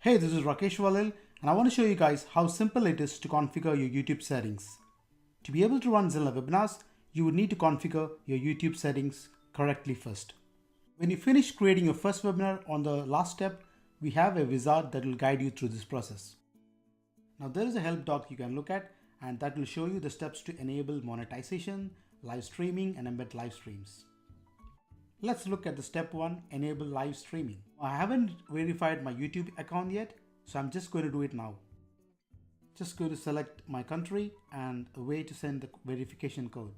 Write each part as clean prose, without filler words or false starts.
Hey, this is Rakesh Valil, and I want to show you guys how simple it is to configure your YouTube settings. To be able to run Zenler Webinars, you would need to configure your YouTube settings correctly first. When you finish creating your first webinar, on the last step, we have a wizard that will guide you through this process. Now there is a help doc you can look at, and that will show you the steps to enable monetization, live streaming, and embed live streams. Let's look at the step 1, enable live streaming. I haven't verified my YouTube account yet, so I'm just going to do it now. Just going to select my country and a way to send the verification code.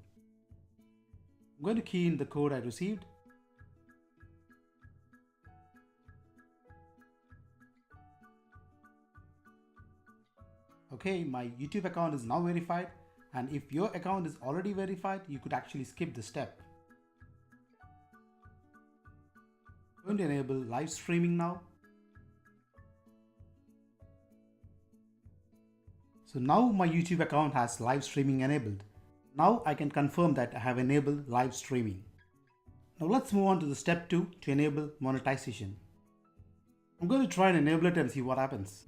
I'm going to key in the code I received. Okay, my YouTube account is now verified, and if your account is already verified, you could actually skip this step. I'm going to enable live streaming now. So now my YouTube account has live streaming enabled. Now I can confirm that I have enabled live streaming. Now let's move on to the step 2 to enable monetization. I'm going to try and enable it and see what happens.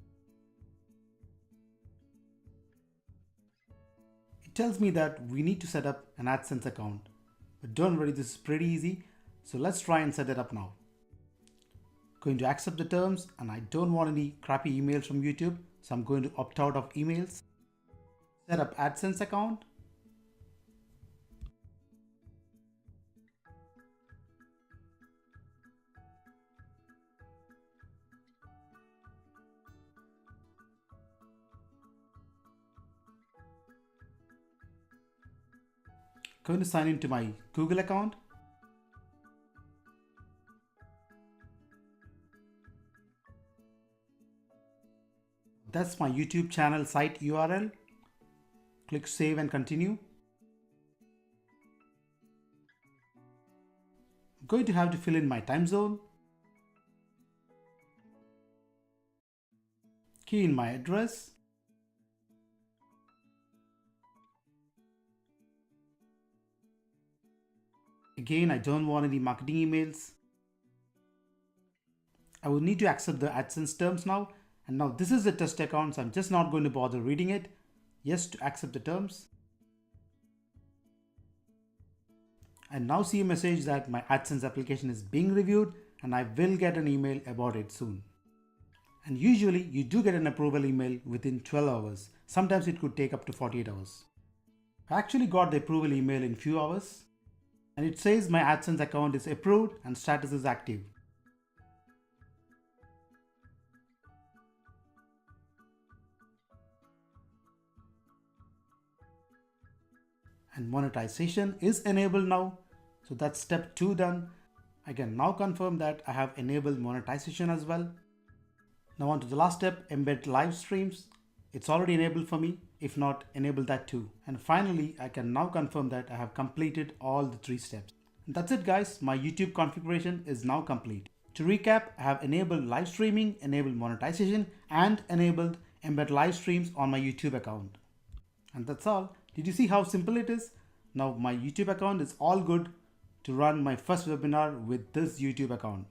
It tells me that we need to set up an AdSense account. But don't worry, this is pretty easy. So let's try and set it up now. Going to accept the terms, and I don't want any crappy emails from YouTube, so I'm going to opt out of emails. Set up AdSense account. Going to sign into my Google account. That's my YouTube channel site URL. Click save and continue. I'm going to have to fill in my time zone. Key in my address. Again, I don't want any marketing emails. I will need to accept the AdSense terms now. And now this is a test account, so I'm just not going to bother reading it. Yes to accept the terms. I now see a message that my AdSense application is being reviewed, and I will get an email about it soon. And usually you do get an approval email within 12 hours. Sometimes it could take up to 48 hours. I actually got the approval email in few hours, and it says my AdSense account is approved and status is active. And monetization is enabled now. So that's step 2 done. I can now confirm that I have enabled monetization as well. Now on to the last step, embed live streams. It's already enabled for me. If not, enable that too. And finally, I can now confirm that I have completed all the 3 steps. And that's it guys, my YouTube configuration is now complete. To recap, I have enabled live streaming, enabled monetization, and enabled embed live streams on my YouTube account. And that's all. Did you see how simple it is? Now my YouTube account is all good to run my first webinar with this YouTube account.